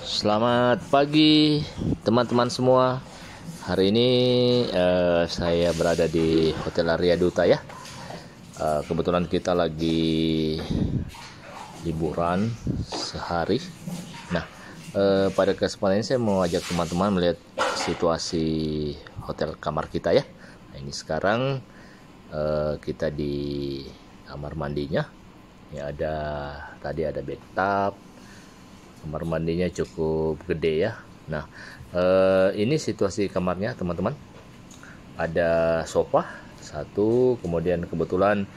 Selamat pagi teman-teman semua. Hari ini saya berada di Hotel Arya Duta ya. Kebetulan kita lagi liburan sehari. Nah, pada kesempatan ini saya mau ajak teman-teman melihat situasi hotel kamar kita ya. Nah, ini sekarang kita di kamar mandinya. Ya, tadi ada bathtub. Kamar mandinya cukup gede ya. Nah, ini situasi kamarnya teman-teman. Ada sofa satu, kemudian kebetulan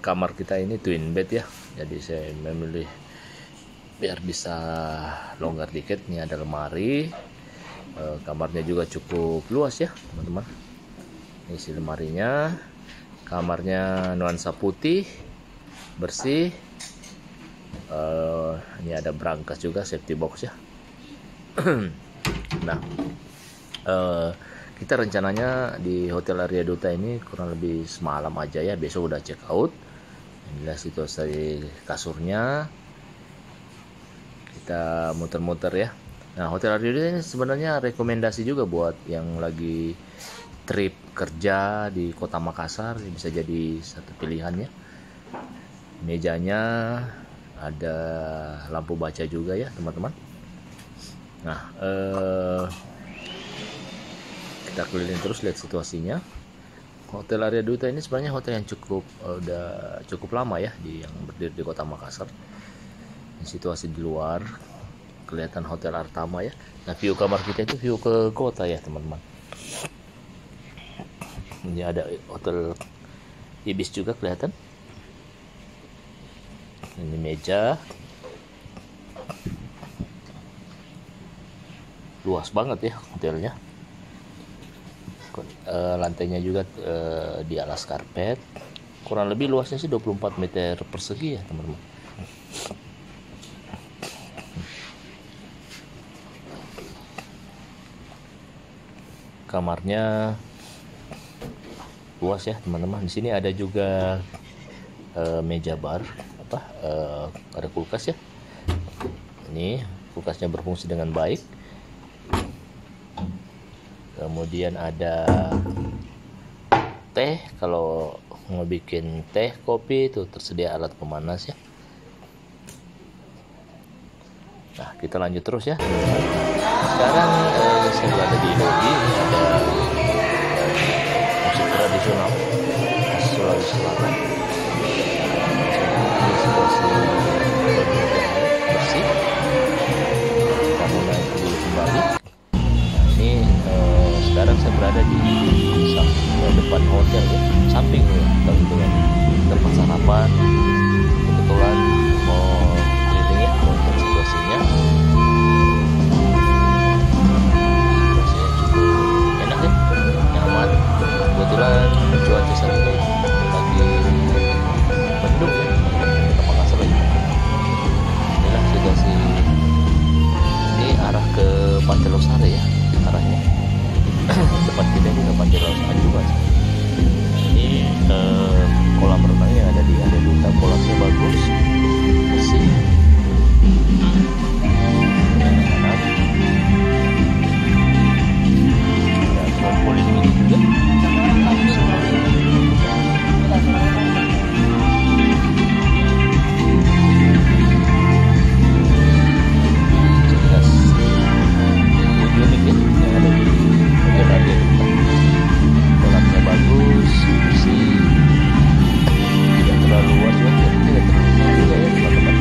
kamar kita ini twin bed ya. Jadi saya memilih biar bisa longgar dikit. Ini ada lemari. Kamarnya juga cukup luas ya teman-teman. Ini si lemarinya. Kamarnya nuansa putih, bersih. Ini ada brankas juga, safety box ya. Nah, kita rencananya di Hotel Arya Duta ini kurang lebih semalam aja ya. Besok udah check out. Inilah situasi kasurnya. Kita muter-muter ya. Nah, Hotel Arya Duta ini sebenarnya rekomendasi juga buat yang lagi trip kerja di Kota Makassar. Bisa jadi satu pilihannya. Mejanya ada lampu baca juga ya teman-teman. Nah, kita keliling terus lihat situasinya. Hotel Arya Duta ini sebenarnya hotel yang udah cukup lama ya yang berdiri di Kota Makassar. Ini situasi di luar kelihatan Hotel Artama ya. Nah, view kamar kita itu view ke kota ya teman-teman. Ini ada Hotel Ibis juga kelihatan. Ini meja, luas banget ya hotelnya. Lantainya juga di alas karpet. Kurang lebih luasnya sih 24 meter persegi ya teman-teman. Kamarnya luas ya teman-teman. Di sini ada juga meja bar. Ada kulkas ya. Ini kulkasnya berfungsi dengan baik. Kemudian ada teh, kalau mau bikin teh, kopi itu tersedia alat pemanas ya. Nah, kita lanjut terus ya. Sekarang saya berada di lobi. Ini ada musik tradisional khas Sulawesi Selatan. Situasi bersih. Kita mulai dulu kembali. Nah, ini sekarang saya berada di depan hotel ya, samping ya, kalau itu kan tempat sarapan. Kebetulan mau keliling ya, mau lihat situasinya. Situasinya cukup enak ya, nyaman. Kebetulan cuaca saat ini lagi mendung ya. Inilah situasi. Ini arah ke Pantai Losari ya arahnya. Depan kita ini ke Pantai Losari juga. Ini kolam renang yang ada di Arya Duta. Kolamnya bagus, bersih. Anak-anak. Ada trampolin ini juga. Kolamnya bagus, bersih, tidak terlalu luas ya, tidak terlalu kecil juga ya teman-teman.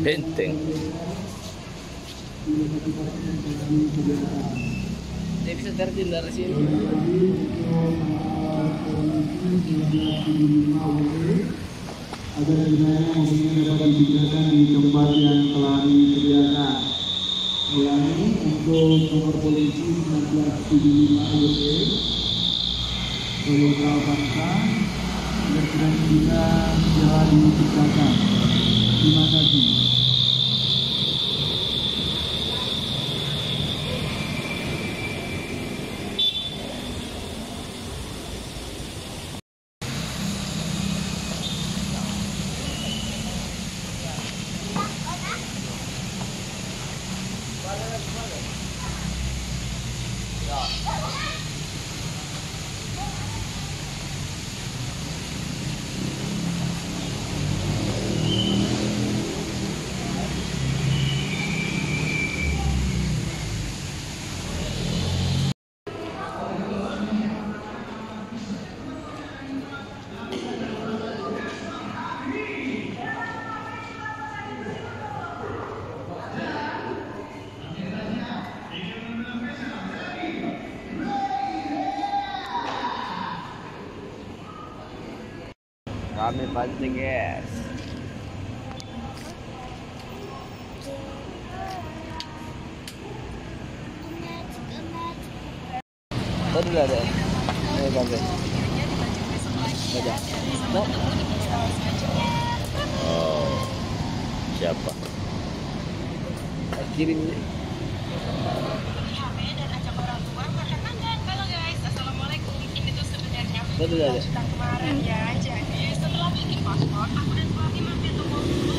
Benteng. Dia bisa terjun dari sini. Agar wilayah mempunyai dapat digunakan di tempat yang telah disediakan. Ulangi untuk nomor polisi 1975 UT Toyota Avanza dan juga jalan diciptakan. Terima kasih. Kami pancing guys. Tadi lah ada. Ayo pancing. Ada. No. Oh, siapa? Kirim. Tadi lah ada. Kemarin ya, jadi setelah bikin paspor, aku dan suami mampir ke mall dulu.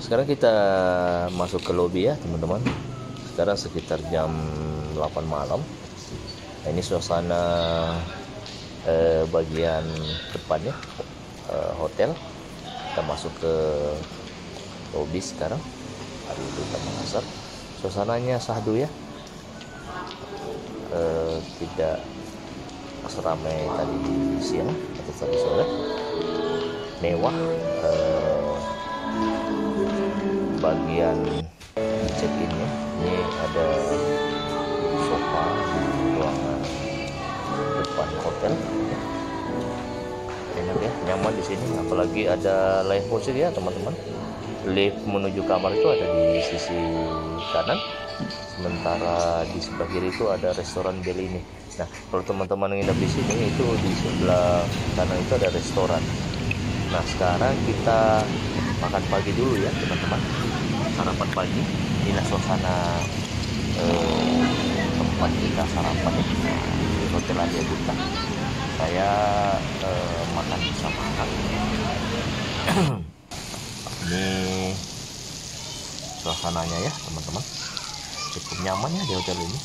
Sekarang kita masuk ke lobi ya teman-teman. Sekarang sekitar jam 8 malam. Nah, ini suasana bagian depannya hotel. Kita masuk ke lobi sekarang. Hari Duta Makassar. Suasananya sahdu ya. Tidak seramai tadi siang atau tadi sore. Mewah. Bagian check-innya ini ada sofa di ruangan depan hotel, enak ya, nyaman di sini, apalagi ada live music ya teman-teman. Lift menuju kamar itu ada di sisi kanan, sementara di sebelah kiri itu ada restoran Bellini. Nah, kalau teman-teman nginep di sini itu di sebelah kanan itu ada restoran. Nah, sekarang kita makan pagi dulu ya teman-teman, sarapan pagi. Inilah suasana tempat kita sarapan ya, di Hotel Adia Duta. Saya makan bersama anak. Ini suasananya ya teman-teman, cukup nyaman ya di hotel ini.